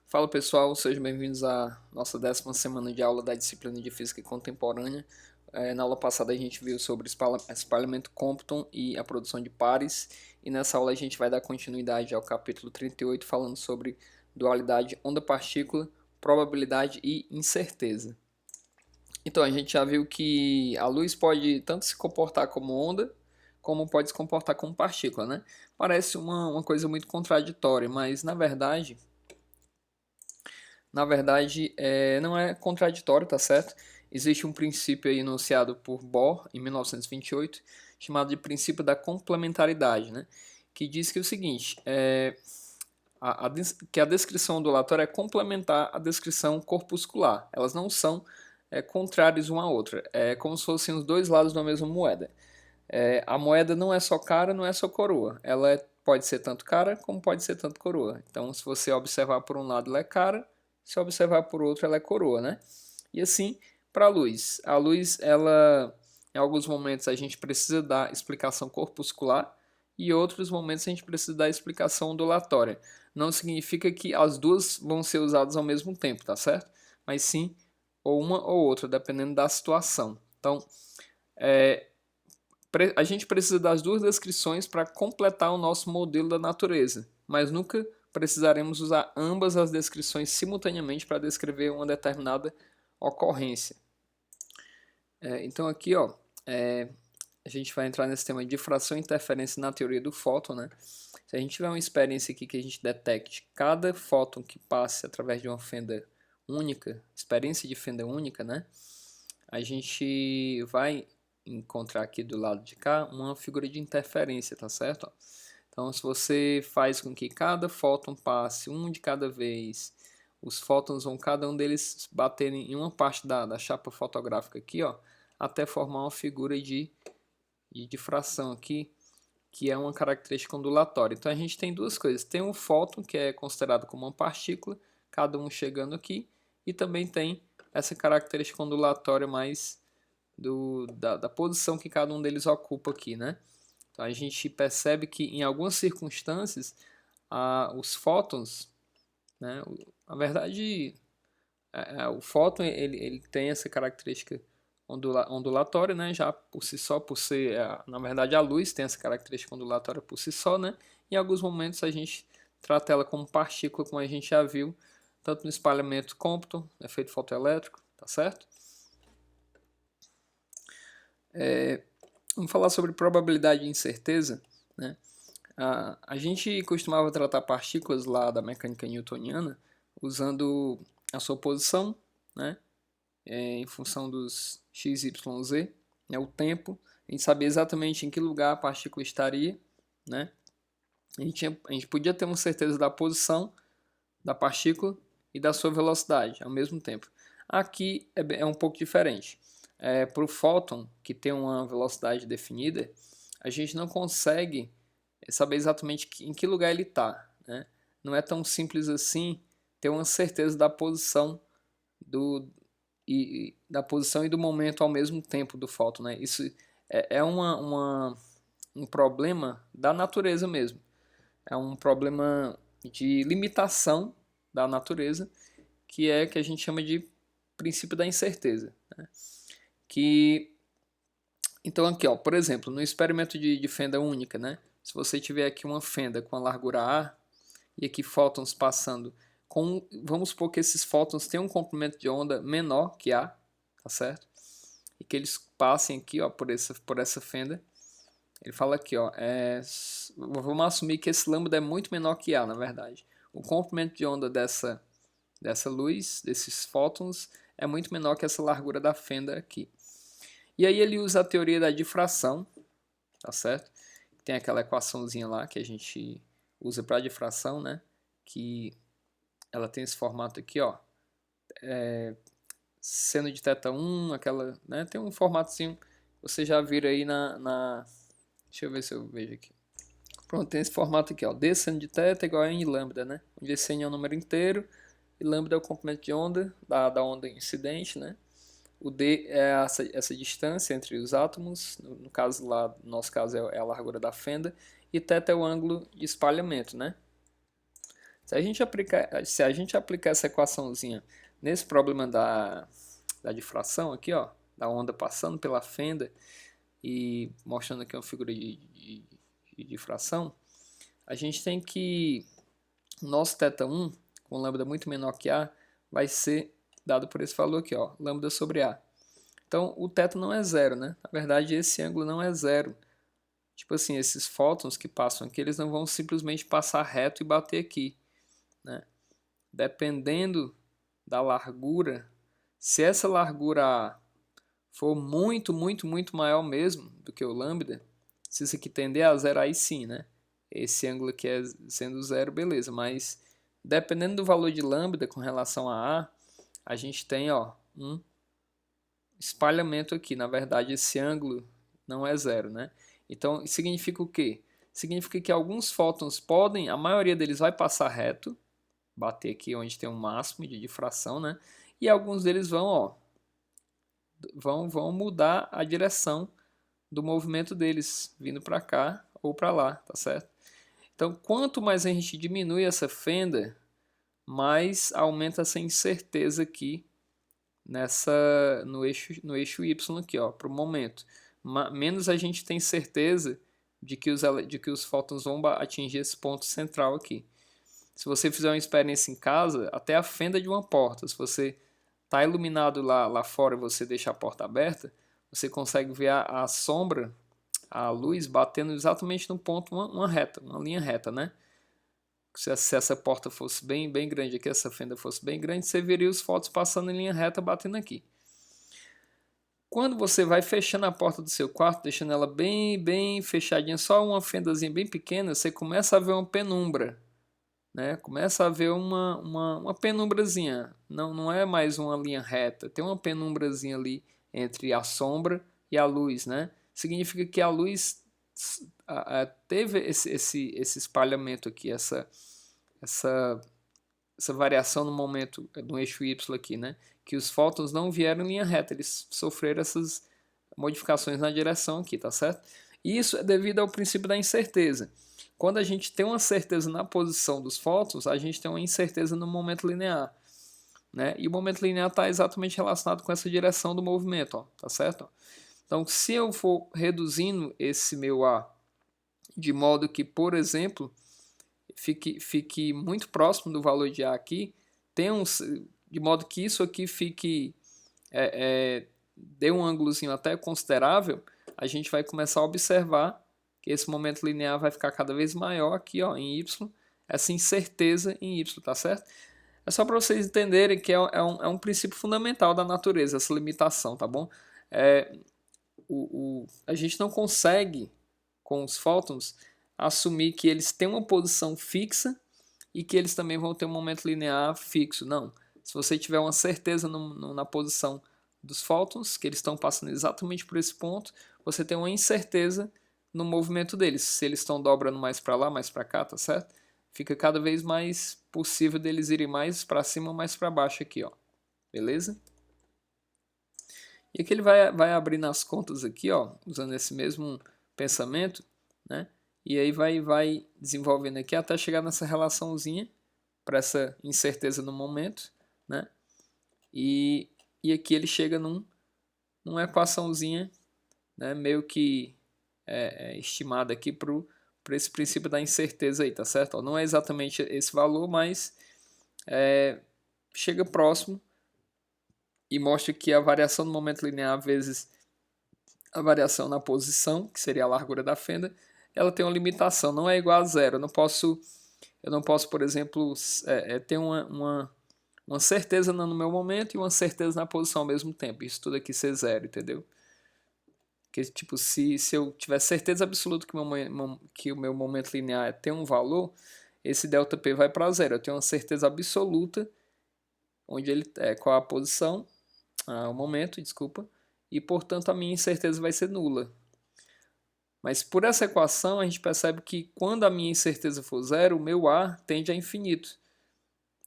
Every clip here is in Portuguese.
Fala pessoal, sejam bem-vindos à nossa 10ª semana de aula da disciplina de Física Contemporânea. Na aula passada a gente viu sobre espalhamento Compton e a produção de pares, e nessa aula a gente vai dar continuidade ao capítulo 38, falando sobre dualidade onda-partícula, probabilidade e incerteza. Então a gente já viu que a luz pode tanto se comportar como onda, como pode se comportar como partícula, né? Parece uma coisa muito contraditória, mas na verdade, não é contraditório, tá certo? Existe um princípio aí enunciado por Bohr em 1928, chamado de princípio da complementaridade, né? Que diz que é o seguinte, que a descrição ondulatória é complementar à descrição corpuscular. Elas não são contrárias uma à outra. É como se fossem os dois lados da mesma moeda. A moeda não é só cara, não é só coroa. Pode ser tanto cara como pode ser tanto coroa. Então, se você observar por um lado, ela é cara, se observar por outro, ela é coroa, né? E assim, para a luz. A luz, ela, em alguns momentos, a gente precisa dar explicação corpuscular e em outros momentos a gente precisa dar explicação ondulatória. Não significa que as duas vão ser usadas ao mesmo tempo, tá certo? Mas sim, ou uma ou outra, dependendo da situação. Então, é, a gente precisa das duas descrições para completar o nosso modelo da natureza, mas nunca precisaremos usar ambas as descrições simultaneamente para descrever uma determinada ocorrência. Então aqui, ó, a gente vai entrar nesse tema de difração e interferência na teoria do fóton, né? Se a gente tiver uma experiência aqui que a gente detecte cada fóton que passe através de uma fenda única, experiência de fenda única, né? A gente vai encontrar aqui do lado de cá uma figura de interferência, tá certo? Então, se você faz com que cada fóton passe um de cada vez, os fótons vão cada um deles baterem em uma parte da chapa fotográfica aqui, ó, até formar uma figura de difração aqui, que é uma característica ondulatória. Então, a gente tem duas coisas. Tem um fóton, que é considerado como uma partícula, cada um chegando aqui, e também tem essa característica ondulatória mais da posição que cada um deles ocupa aqui, né? Então a gente percebe que em algumas circunstâncias os fótons, né? Na verdade, o fóton ele tem essa característica ondulatória, né? Já por si só, por ser, na verdade, a luz tem essa característica ondulatória por si só, né? Em alguns momentos a gente trata ela como partícula, como a gente já viu, tanto no espalhamento Compton, efeito fotoelétrico, tá certo? Vamos falar sobre probabilidade e incerteza, né? A gente costumava tratar partículas lá da mecânica newtoniana usando a sua posição, né? Em função dos x, y, z, né? O tempo. A gente sabia exatamente em que lugar a partícula estaria, né? A gente podia ter uma certeza da posição da partícula e da sua velocidade ao mesmo tempo. Aqui é um pouco diferente. Para o fóton, que tem uma velocidade definida, a gente não consegue saber exatamente em que lugar ele está, né? Não é tão simples assim ter uma certeza da posição da posição e do momento ao mesmo tempo do fóton, né? Isso é um problema da natureza mesmo. É um problema de limitação da natureza, que a gente chama de princípio da incerteza, né? Que então aqui, ó, por exemplo, no experimento de fenda única, né? Se você tiver aqui uma fenda com a largura A e aqui fótons passando vamos supor que esses fótons tenham um comprimento de onda menor que A, tá certo? E que eles passem aqui, ó, por essa fenda. Ele fala aqui, ó, vamos assumir que esse lambda é muito menor que A, na verdade. O comprimento de onda dessa luz, desses fótons, é muito menor que essa largura da fenda aqui. E aí ele usa a teoria da difração, tá certo? Tem aquela equaçãozinha lá que a gente usa para difração, né? Que ela tem esse formato aqui, ó. Seno de θ1, aquela, né? Tem um formatozinho, você já vira aí deixa eu ver se eu vejo aqui. Pronto, tem esse formato aqui, ó. D seno de θ igual a n lambda, né? Onde esse n é um número inteiro e lambda é o comprimento de onda da onda incidente, né? O d é essa distância entre os átomos, no caso lá, no nosso caso é a largura da fenda, e θ é o ângulo de espalhamento, né? Se a gente aplicar essa equaçãozinha nesse problema da difração aqui, ó, da onda passando pela fenda e mostrando aqui uma figura de difração, a gente tem que o nosso θ1 com lambda muito menor que A vai ser dado por esse valor aqui, ó, lambda sobre A. Então o θ não é zero, né? Na verdade esse ângulo não é zero. Tipo assim, esses fótons que passam aqui, eles não vão simplesmente passar reto e bater aqui, né? Dependendo da largura, se essa largura A for muito maior mesmo do que o lambda, se isso aqui tender a zero, aí sim, né? Esse ângulo aqui é sendo zero, beleza, mas dependendo do valor de lambda com relação a A gente tem, ó, um espalhamento aqui. Na verdade, esse ângulo não é zero, né? Então, significa o quê? Significa que alguns fótons podem, a maioria deles vai passar reto, bater aqui onde tem um máximo de difração, né? E alguns deles vão, ó, vão mudar a direção do movimento deles, vindo para cá ou para lá, tá certo? Então, quanto mais a gente diminui essa fenda, mais aumenta essa incerteza aqui no eixo Y aqui, ó, para o momento. Menos a gente tem certeza de que os fótons vão atingir esse ponto central aqui. Se você fizer uma experiência em casa, até a fenda de uma porta, se você está iluminado lá fora e você deixa a porta aberta, você consegue ver a sombra, a luz batendo exatamente no ponto, uma reta, uma linha reta, né? Se essa porta fosse bem grande aqui, essa fenda fosse bem grande, você veria os fótons passando em linha reta, batendo aqui. Quando você vai fechando a porta do seu quarto, deixando ela bem fechadinha, só uma fendazinha bem pequena, você começa a ver uma penumbra, né? Começa a ver uma penumbrazinha. Não é mais uma linha reta, tem uma penumbrazinha ali entre a sombra e a luz, né? Significa que a luz teve esse espalhamento aqui, essa variação no momento do eixo Y aqui, né? Que os fótons não vieram em linha reta, eles sofreram essas modificações na direção aqui, tá certo? E isso é devido ao princípio da incerteza. Quando a gente tem uma certeza na posição dos fótons, a gente tem uma incerteza no momento linear, né? E o momento linear está exatamente relacionado com essa direção do movimento, ó, tá certo? Então, se eu for reduzindo esse meu A de modo que, por exemplo, fique muito próximo do valor de A aqui, de modo que isso aqui fique dê um ângulozinho até considerável, a gente vai começar a observar que esse momento linear vai ficar cada vez maior aqui, ó, em Y, essa incerteza em Y, tá certo? É só para vocês entenderem que é um princípio fundamental da natureza, essa limitação, tá bom? A gente não consegue, com os fótons, assumir que eles têm uma posição fixa e que eles também vão ter um momento linear fixo. Não. Se você tiver uma certeza na posição dos fótons, que eles estão passando exatamente por esse ponto, você tem uma incerteza no movimento deles. Se eles estão dobrando mais para lá, mais para cá, tá certo? Fica cada vez mais possível deles irem mais para cima ou mais para baixo aqui, ó. Beleza? E aqui ele vai abrindo as contas aqui, ó, usando esse mesmo pensamento, né? E aí vai desenvolvendo aqui até chegar nessa relaçãozinha para essa incerteza no momento, né? E aqui ele chega numa equaçãozinha, né, meio que estimada aqui para esse princípio da incerteza aí, tá certo? Ó, não é exatamente esse valor, mas chega próximo e mostra que a variação no momento linear vezes a variação na posição, que seria a largura da fenda, ela tem uma limitação, não é igual a zero. Eu não posso, por exemplo, ter uma certeza no meu momento e uma certeza na posição ao mesmo tempo. Isso tudo aqui ser zero, entendeu? Porque, tipo, se eu tiver certeza absoluta que o meu momento linear tem um valor, esse ΔP vai para zero. Eu tenho uma certeza absoluta onde ele qual a posição, o momento, desculpa, e portanto a minha incerteza vai ser nula. Mas por essa equação a gente percebe que quando a minha incerteza for zero, o meu A tende a infinito.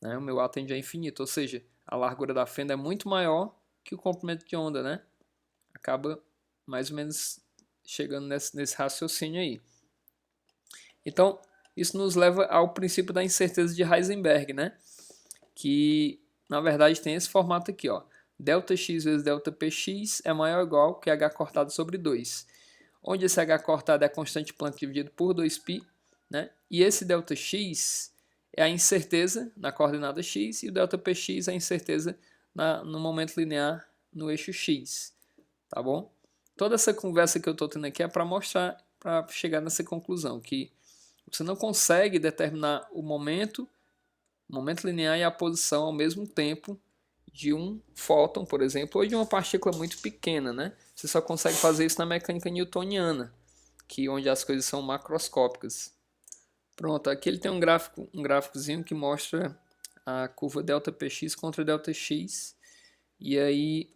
Né? O meu A tende a infinito, ou seja, a largura da fenda é muito maior que o comprimento de onda, né? Acaba mais ou menos chegando nesse raciocínio aí. Então, Isso nos leva ao princípio da incerteza de Heisenberg, né? Que na verdade tem esse formato aqui, ó. Δx vezes δpx é maior ou igual que h cortado sobre 2. Onde esse h cortado é a constante Planck dividido por 2π, né? E esse Δx é a incerteza na coordenada x e o Δpx é a incerteza no momento linear no eixo x, tá bom? Toda essa conversa que eu estou tendo aqui é para mostrar, para chegar nessa conclusão, que você não consegue determinar o momento linear e a posição ao mesmo tempo de um fóton, por exemplo, ou de uma partícula muito pequena, né? Você só consegue fazer isso na mecânica newtoniana, onde as coisas são macroscópicas. Pronto, aqui ele tem um gráficozinho que mostra a curva ΔPx contra ΔX, e aí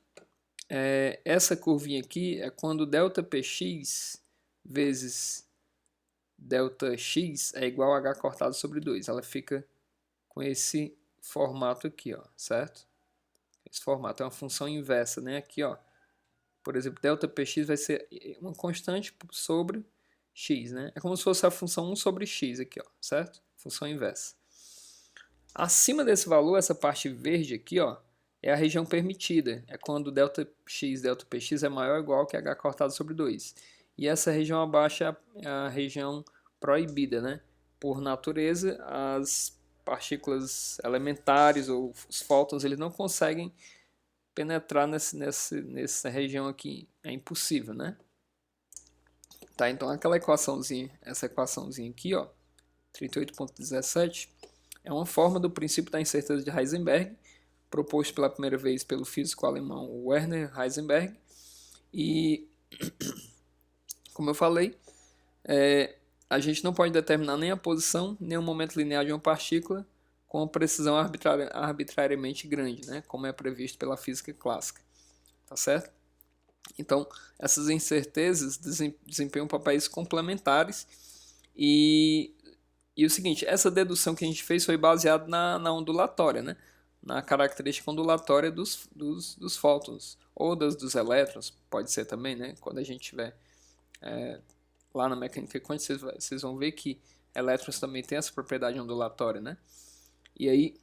essa curvinha aqui é quando ΔPx vezes ΔX é igual a h cortado sobre 2. Ela fica com esse formato aqui, ó, certo? Esse formato é uma função inversa, né? Aqui, ó, por exemplo, ΔPx vai ser uma constante sobre x, né? É como se fosse a função 1 sobre x aqui, ó, certo? Função inversa. Acima desse valor, essa parte verde aqui, ó, é a região permitida. É quando Δx, Δpx é maior ou igual que h cortado sobre 2. E essa região abaixo é a região proibida, né? Por natureza, as partículas elementares ou os fótons, eles não conseguem penetrar nessa região aqui. É impossível, né? Tá, então aquela equaçãozinha, essa equaçãozinha aqui, ó, 38.17, é uma forma do princípio da incerteza de Heisenberg, proposto pela primeira vez pelo físico alemão Werner Heisenberg. E, como eu falei, a gente não pode determinar nem a posição, nem o momento linear de uma partícula com uma precisão arbitrariamente grande, né, como é previsto pela física clássica. Tá certo? Então, essas incertezas desempenham papéis complementares e o seguinte, essa dedução que a gente fez foi baseada na ondulatória, né? Na característica ondulatória dos fótons, ou dos elétrons, pode ser também, né? Quando a gente tiver lá na mecânica quântica, vocês vão ver que elétrons também têm essa propriedade ondulatória, né? E aí,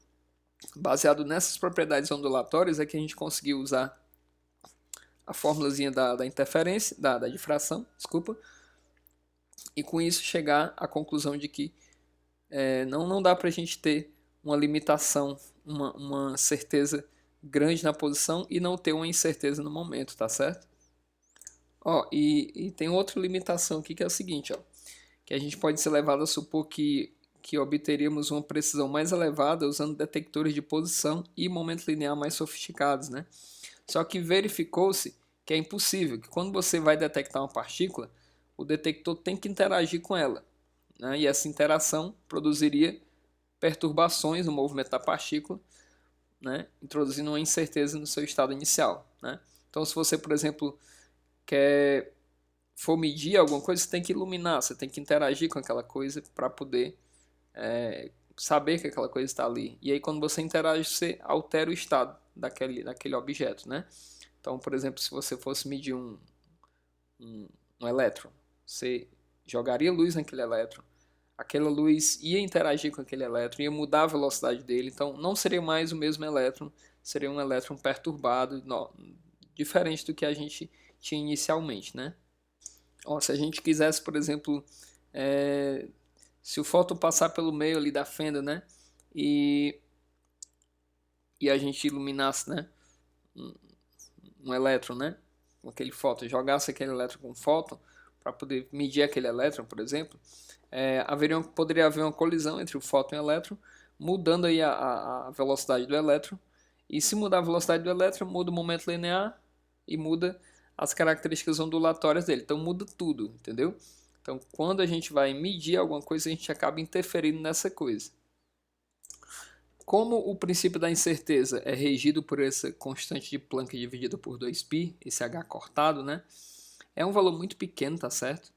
baseado nessas propriedades ondulatórias, é que a gente conseguiu usar a fórmulazinha da interferência, da difração, desculpa, e com isso chegar à conclusão de que não dá para a gente ter uma limitação, uma certeza grande na posição e não ter uma incerteza no momento, tá certo? Ó, e tem outra limitação aqui que é o seguinte, ó, que a gente pode ser levado a supor que obteríamos uma precisão mais elevada usando detectores de posição e momento linear mais sofisticados, né? Só que verificou-se que é impossível, que quando você vai detectar uma partícula, o detector tem que interagir com ela, né? E essa interação produziria perturbações no movimento da partícula, né? Introduzindo uma incerteza no seu estado inicial, né? Então, se você, por exemplo, for medir alguma coisa, você tem que iluminar, você tem que interagir com aquela coisa para poder saber que aquela coisa está ali. E aí, quando você interage, você altera o estado daquele objeto, né? Então, por exemplo, se você fosse medir um elétron, você jogaria luz naquele elétron, aquela luz ia interagir com aquele elétron, ia mudar a velocidade dele, então não seria mais o mesmo elétron, seria um elétron perturbado, diferente do que a gente tinha inicialmente, né? Ó, se a gente quisesse, por exemplo, se o fóton passar pelo meio ali da fenda, né, e a gente iluminasse, né, um elétron, né, com aquele fóton, jogasse aquele elétron com um fóton para poder medir aquele elétron, por exemplo, poderia haver uma colisão entre o fóton e o elétron, mudando aí a velocidade do elétron, e se mudar a velocidade do elétron, muda o momento linear e muda as características ondulatórias dele, então muda tudo, entendeu? Então, quando a gente vai medir alguma coisa, a gente acaba interferindo nessa coisa. Como o princípio da incerteza é regido por essa constante de Planck dividida por 2π, esse h cortado, né? É um valor muito pequeno, tá certo?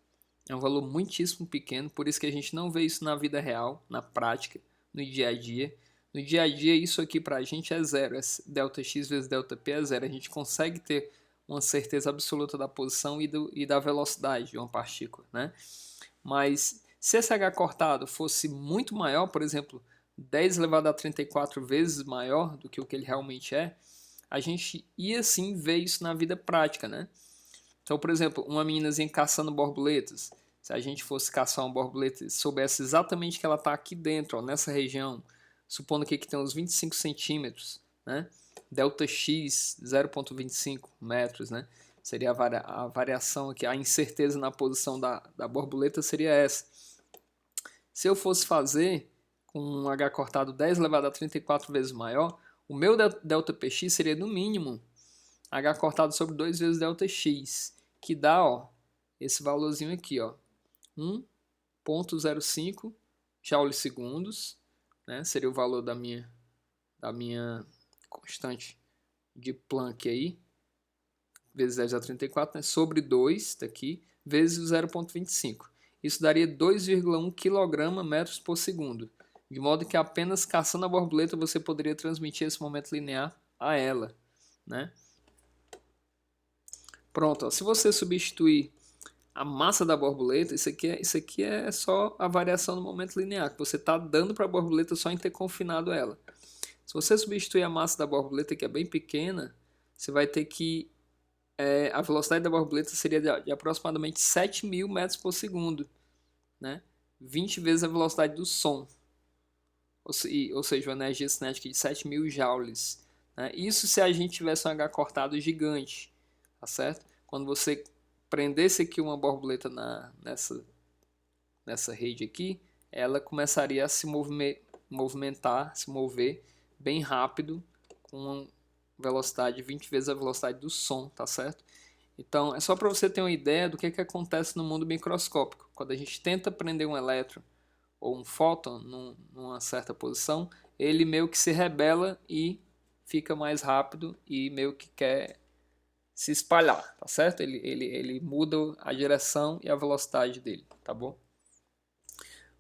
É um valor muitíssimo pequeno, por isso que a gente não vê isso na vida real, na prática, no dia a dia. No dia a dia, isso aqui pra gente é zero, Δx vezes Δp é zero. A gente consegue ter uma certeza absoluta da posição e da velocidade de uma partícula, né? Mas Se esse H cortado fosse muito maior, por exemplo, 10 elevado a 34 vezes maior do que o que ele realmente é, a gente ia sim ver isso na vida prática, né? Então, por exemplo, uma meninazinha caçando borboletas, se a gente fosse caçar uma borboleta e soubesse exatamente que ela está aqui dentro, ó, nessa região, supondo que aqui tem uns 25 centímetros, né? Delta X 0,25 metros, né? Seria a variação aqui, a incerteza na posição da borboleta seria essa. Se eu fosse fazer com um H cortado 10 elevado a 34 vezes maior, o meu delta Px seria no mínimo H cortado sobre 2 vezes delta X, que dá, ó, esse valorzinho aqui, ó, 1,05 joules segundos, né? Seria o valor da minha constante de Planck aí, vezes 10 a 34, né? Sobre 2, tá aqui, vezes o 0,25. Isso daria 2,1 kg metros por segundo, de modo que apenas caçando a borboleta você poderia transmitir esse momento linear a ela, né? Pronto, ó, se você substituir a massa da borboleta, isso aqui é só a variação no momento linear, que você está dando para a borboleta só em ter confinado ela. Se você substituir a massa da borboleta, que é bem pequena, você vai ter que... a velocidade da borboleta seria de aproximadamente 7.000 metros por segundo, né? 20 vezes a velocidade do som, ou seja, uma energia cinética de 7.000 joules. Né? Isso se a gente tivesse um H cortado gigante, tá certo? Quando você prendesse aqui uma borboleta nessa rede aqui, ela começaria a se movimentar, se mover bem rápido, com uma velocidade 20 vezes a velocidade do som, tá certo? Então, é só para você ter uma ideia do que acontece no mundo microscópico. Quando a gente tenta prender um elétron ou um fóton numa certa posição, ele meio que se rebela e fica mais rápido e meio que quer se espalhar, tá certo? Ele muda a direção e a velocidade dele, tá bom?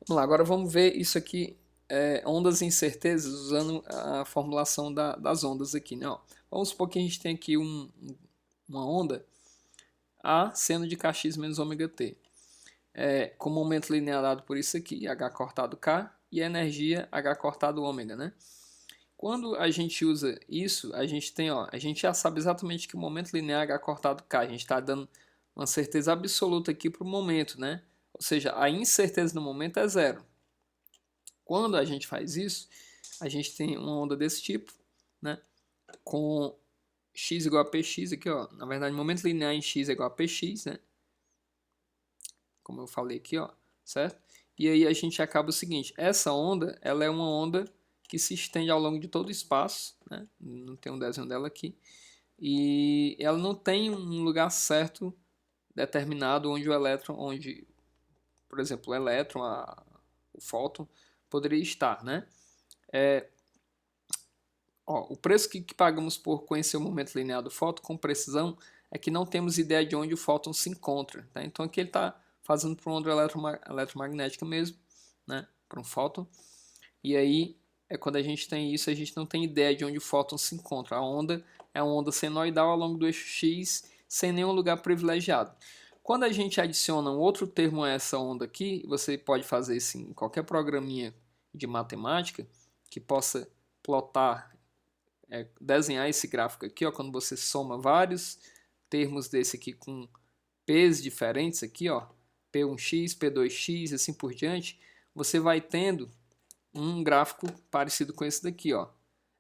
Vamos lá, agora vamos ver isso aqui, ondas e incertezas, usando a formulação das ondas aqui, né? Ó, vamos supor que a gente tem aqui uma onda A seno de kx menos ômega t, com o momento linear dado por isso aqui, h cortado k, e a energia h cortado ômega, né? Quando a gente usa isso, a gente tem, ó, a gente já sabe exatamente que o momento linear h cortado k, a gente está dando uma certeza absoluta aqui para o momento, né? Ou seja, a incerteza no momento é zero. Quando a gente faz isso, a gente tem uma onda desse tipo, né? Com x igual a px aqui, ó. Na verdade, momento linear em x é igual a px, né? Como eu falei aqui, ó, certo? E aí a gente acaba o seguinte, essa onda, ela é uma onda que se estende ao longo de todo o espaço, né? Não tem um desenho dela aqui, e ela não tem um lugar certo determinado onde o elétron, por exemplo, o elétron, o fóton, poderia estar, né? O preço que pagamos por conhecer o momento linear do fóton com precisão é que não temos ideia de onde o fóton se encontra, tá? Então aqui ele está fazendo para uma onda eletromagnética mesmo, né? Para um fóton. E aí, quando a gente tem isso, a gente não tem ideia de onde o fóton se encontra. A onda é uma onda senoidal ao longo do eixo X, sem nenhum lugar privilegiado. Quando a gente adiciona um outro termo a essa onda aqui, você pode fazer isso em qualquer programinha de matemática que possa plotar, desenhar esse gráfico aqui, ó, quando você soma vários termos desse aqui com p's diferentes aqui, ó, P1x, P2x e assim por diante, você vai tendo um gráfico parecido com esse daqui, ó.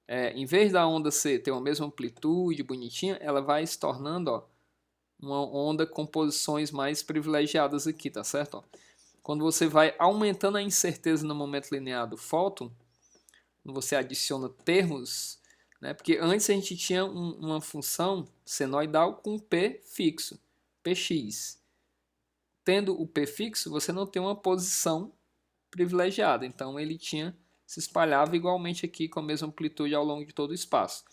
Em vez da onda ter uma mesma amplitude bonitinha, ela vai se tornando, ó, uma onda com posições mais privilegiadas aqui, tá certo? Ó. Quando você vai aumentando a incerteza no momento linear do fóton, quando você adiciona termos, né, porque antes a gente tinha uma função senoidal com P fixo, Px. Tendo o P fixo, você não tem uma posição privilegiada, então ele se espalhava igualmente aqui com a mesma amplitude ao longo de todo o espaço.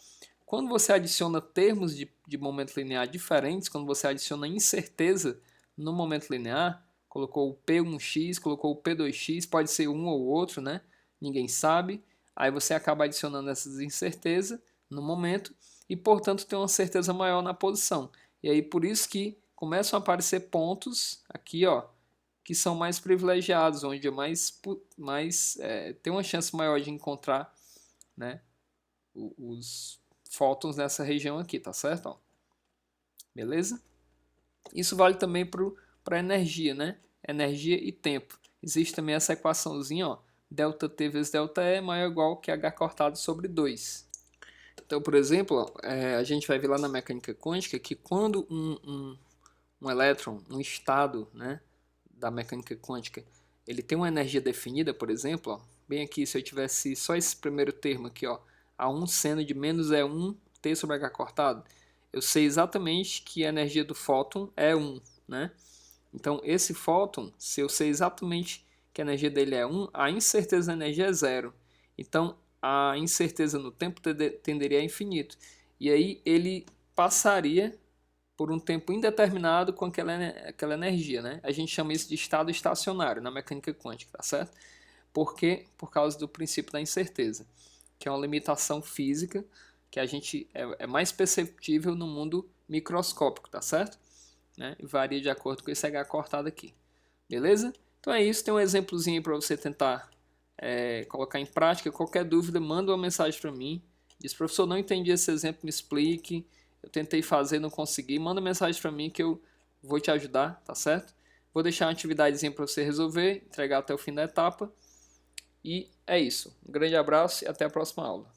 Quando você adiciona termos de momento linear diferentes, quando você adiciona incerteza no momento linear, colocou o P1x, colocou o P2x, pode ser um ou outro, né? Ninguém sabe. Aí você acaba adicionando essas incertezas no momento e, portanto, tem uma certeza maior na posição. E aí por isso que começam a aparecer pontos aqui, ó, que são mais privilegiados, onde é tem uma chance maior de encontrar, né, os fótons nessa região aqui, tá certo? Ó, beleza? Isso vale também para energia, né? Energia e tempo. Existe também essa equaçãozinha, ó, ΔT vezes ΔE maior ou igual que H cortado sobre 2. Então, por exemplo, ó, a gente vai ver lá na mecânica quântica que quando um elétron, um estado, né, da mecânica quântica, ele tem uma energia definida, por exemplo, ó, bem aqui, se eu tivesse só esse primeiro termo aqui, ó, A1 seno de menos E1 T sobre H cortado, eu sei exatamente que a energia do fóton é 1, né? Então, esse fóton, se eu sei exatamente que a energia dele é 1, a incerteza da energia é 0. Então, a incerteza no tempo tenderia a infinito. E aí ele passaria por um tempo indeterminado com aquela energia, né? A gente chama isso de estado estacionário na mecânica quântica, tá certo? Por quê? Por causa do princípio da incerteza, que é uma limitação física que a gente é mais perceptível no mundo microscópico, tá certo? Né? E varia de acordo com esse H cortado aqui. Beleza? Então é isso, tem um exemplozinho para você tentar colocar em prática. Qualquer dúvida, manda uma mensagem para mim. Diz, professor, não entendi esse exemplo, me explique. Eu tentei fazer, não consegui. Manda mensagem para mim que eu vou te ajudar, tá certo? Vou deixar uma atividadezinha para você resolver, entregar até o fim da etapa. E é isso. Um grande abraço e até a próxima aula.